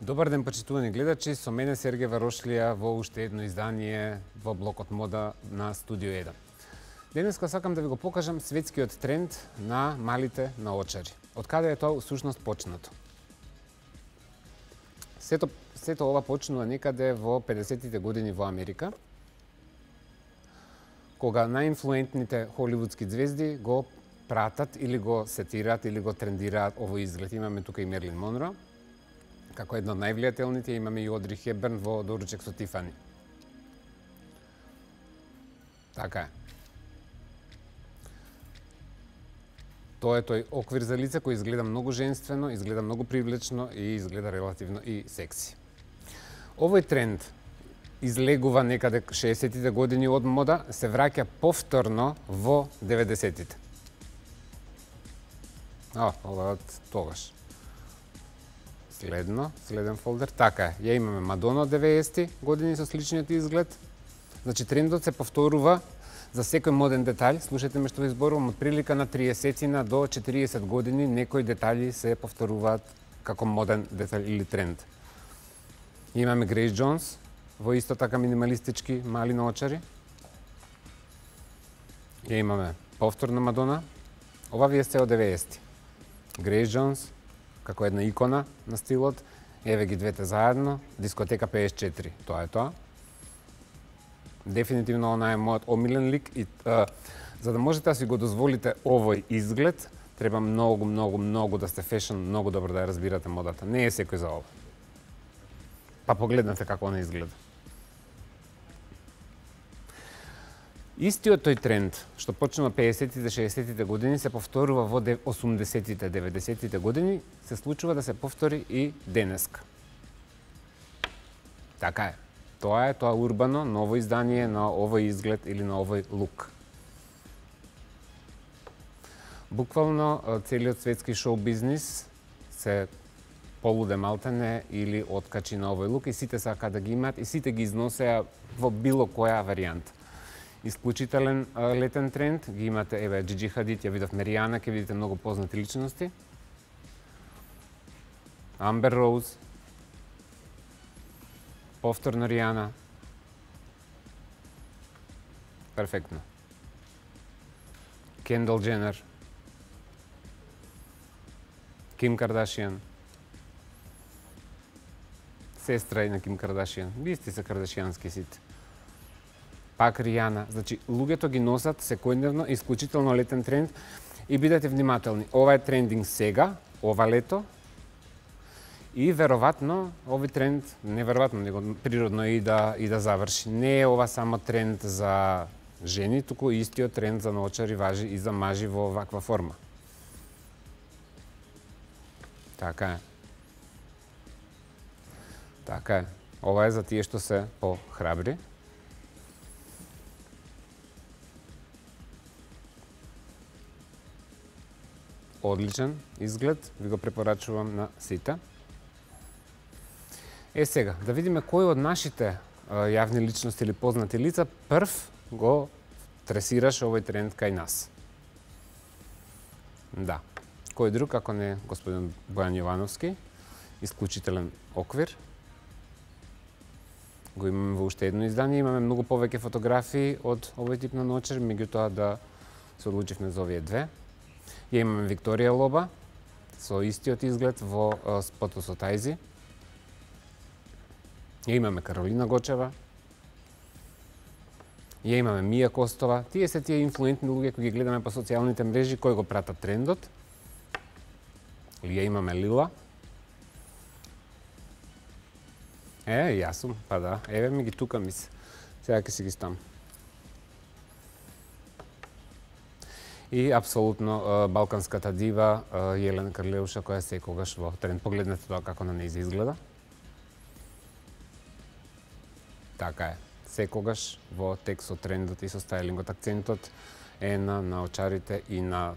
Добар ден, почитувани гледачи, со мене Сергеј Варошлија во уште едно издание во блокот Мода на Студио 1. Денеска сакам да ви го покажам светскиот тренд на малите наочари. Од каде е тоа всушност почнато? Сето ова почнува некаде во 50-тите години во Америка, кога најинфлуентните холивудски звезди го пратат или го сетираат или го трендираат овој изглед. Имаме тука и Мерлин Монро, како една од највлијателните, имаме и Одри Хепберн во Доручек со Тифани. Така е. Тоа е тој оквир за лице кој изгледа многу женствено, изгледа многу привлечно и изгледа релативно и секси. Овој тренд излегува некаде 60-тите години од мода, се враќа повторно во 90-тите. Ова од тогаш. Следен фолдер. Така е, ја имаме Мадона од 90-ти години со сличниот изглед. Значи, трендот се повторува за секој моден детаљ. Слушайте ме што ви зборувам, од прилика на 30 до 40 години некои детаљи се повторуваат како моден детаљ или тренд. Имаме Грейс Джонс во исто така минималистички мали наочари. Ја имаме повторна Мадона. Ова ви е се од 90-ти. Грейс Джонс како една икона на стилот, еве ги двете заедно, дискотека 54, тоа е тоа. Дефинитивно она е мојот омилен лик и за да можете да си го дозволите овој изглед, треба многу да сте фешн, многу добро да ја разбирате модата. Не е секој за ова. Па погледнете како она изгледа. Истиот тој тренд, што почнува 50-тите, 60-тите години, се повторува во 80-тите, 90-тите години, се случува да се повтори и денеска. Така е. Тоа е тоа урбано, ново издание на овој изглед или на овој лук. Буквално целиот светски шоу бизнис се полуде малтене или откачи на овој лук и сите сака да ги имаат и сите ги износеа во било која варијанта. Исклучителен летен тренд, ги имате, еве, Джиджи Хадид, ја видов Меријана, ќе видите многу познати личности. Амбер Роуз, повторно Ријана. Перфектно. Кендал Дженер, Ким Кардашијан, сестра и на Ким Кардашијан, исти се кардашијански сите. Пак Ријана. Значи, луѓето ги носат секојдневно, исклучително летен тренд и бидете внимателни. Ова е трендинг сега, ова лето, и веројатно овој тренд, неверојатно, него природно и да заврши. Не е ова само тренд за жени, туку истиот тренд за наочари важи и за мажи во ваква форма. Така е. Така е. Ова е за тие што се похрабри. Одличен изглед, ви го препорачувам на сите. Сега, да видиме кој од нашите јавни личности или познати лица прв го тресираше овој тренд кај нас. Да, кој друг ако не господин Бојан Јовановски, исклучителен оквир. Го имаме во уште едно издание, имаме многу повеќе фотографии од овој тип на наочар, меѓутоа да се одлучивме за овие две. Ја имаме Викторија Лоба со истиот изглед во спотот со Тајзи. Ја имаме Каролина Гочева. Ја имаме Мија Костова. Тие се тие инфлуентни луѓе кои ги гледаме по социјалните мрежи, кои го пратат трендот. Ја имаме Лила. Јас сум, па да. Еве ми ги тука ми се. Сега ќе си ги стам. И апсолутно балканската дива Јелена Карлеуша, која секогаш во тренд. Погледнете тоа како на нејзе изгледа. Така е. Секогаш во тек со трендот и со стајлингот. Акцентот е на наочарите и на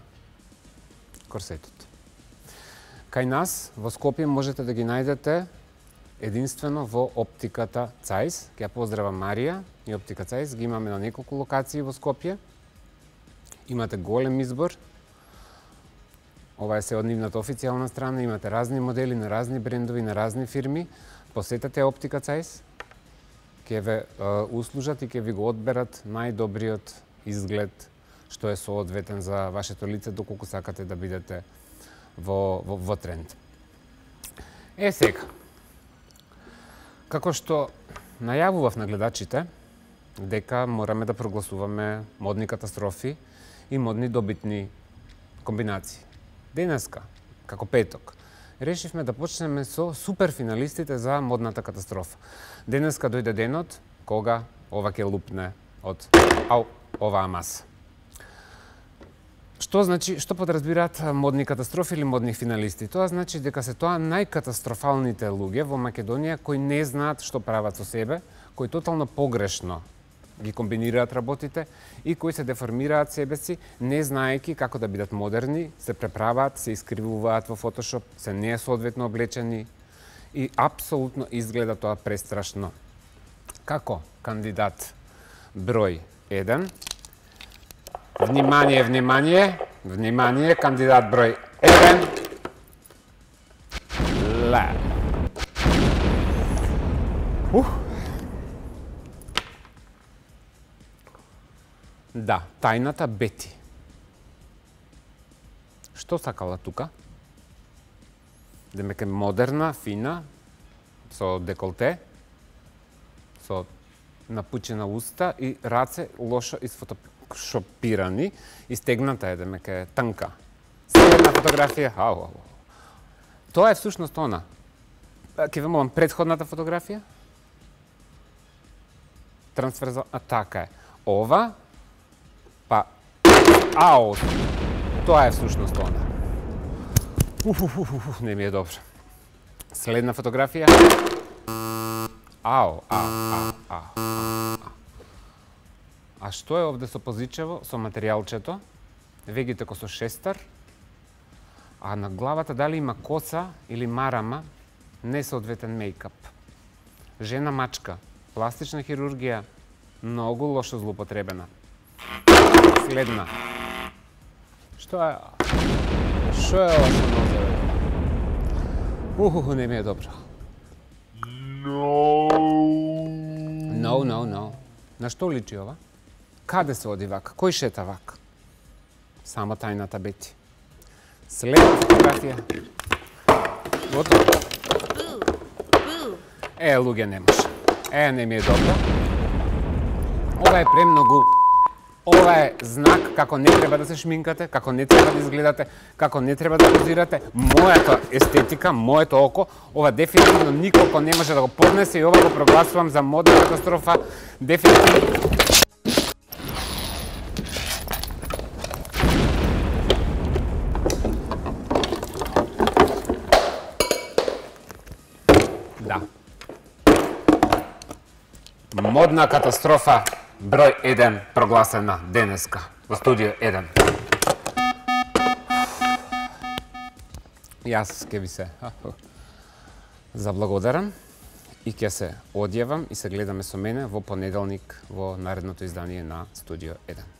корсетот. Кај нас, во Скопје, можете да ги најдете единствено во оптиката Цајс. Ќе ја поздравам Марија и оптика Цајс. Ги имаме на неколку локации во Скопје. Имате голем избор ова е се од нивната официјална страна, имате разни модели на разни брендови, на разни фирми. Посетете Оптика Цајс, ќе ве услужат и ќе ви го одберат најдобриот изглед што е соодветен за вашето лице, доколку сакате да бидете во тренд. Сега, како што најавував на гледачите, дека мораме да прогласуваме модни катастрофи и модни добитни комбинации. Денеска, како петок, решивме да почнеме со суперфиналистите за модната катастрофа. Денеска дојде денот кога ова ќе лупне од оваа маса. Што подразбираат модни катастрофи или модни финалисти? Тоа значи дека се тоа најкатастрофалните луѓе во Македонија кои не знаат што прават со себе, кои тотално погрешно ги комбинираат работите и кои се деформираат себе си, не знаеки како да бидат модерни, се преправаат, се искривуваат во Фотошоп, се несоодветно облечени и апсолутно изгледа тоа престрашно. Како кандидат број 1, внимание, внимание, внимание, кандидат број 1, Да, тајната Бети. Што сакала тука? Демек е модерна, фина, со деколте, со напучена уста и раце лошо изфотошопирани, истегната е, демек е танка. Следна фотографија, Тоа е всушност она. Ке ве молам, предходната фотографија? Трансферзал, така е. Ова, па, тоа е всушност она. Не ми е добро. Следна фотографија. А што е овде со позичево, со материјалчето? Вегите ко со шестар. А на главата дали има коса или марама, несоодветен мејкап. Жена мачка, пластична хирургија, многу лошо злоупотребена. Следна. Што е ова со нозеве? Не ми е добро. No. На што личи ова? Каде се оди вака? Кој шета вака? Само тајната Бети. Следна фотографија. Готово. Луѓе, не може. Не ми е добро. Ова е премногу. Ова е знак како не треба да се шминкате, како не треба да изгледате, како не треба да позирате. Мојата естетика, моето око, ова дефинитивно николко не може да го поднесе и ова го прогласувам за модна катастрофа. Дефинитивно. Да. Модна катастрофа број 1 прогласена денеска во студио 1. Јас ќе ви се заблагодарам и ќе се одјавам и се гледаме со мене во понеделник во наредното издание на студио 1.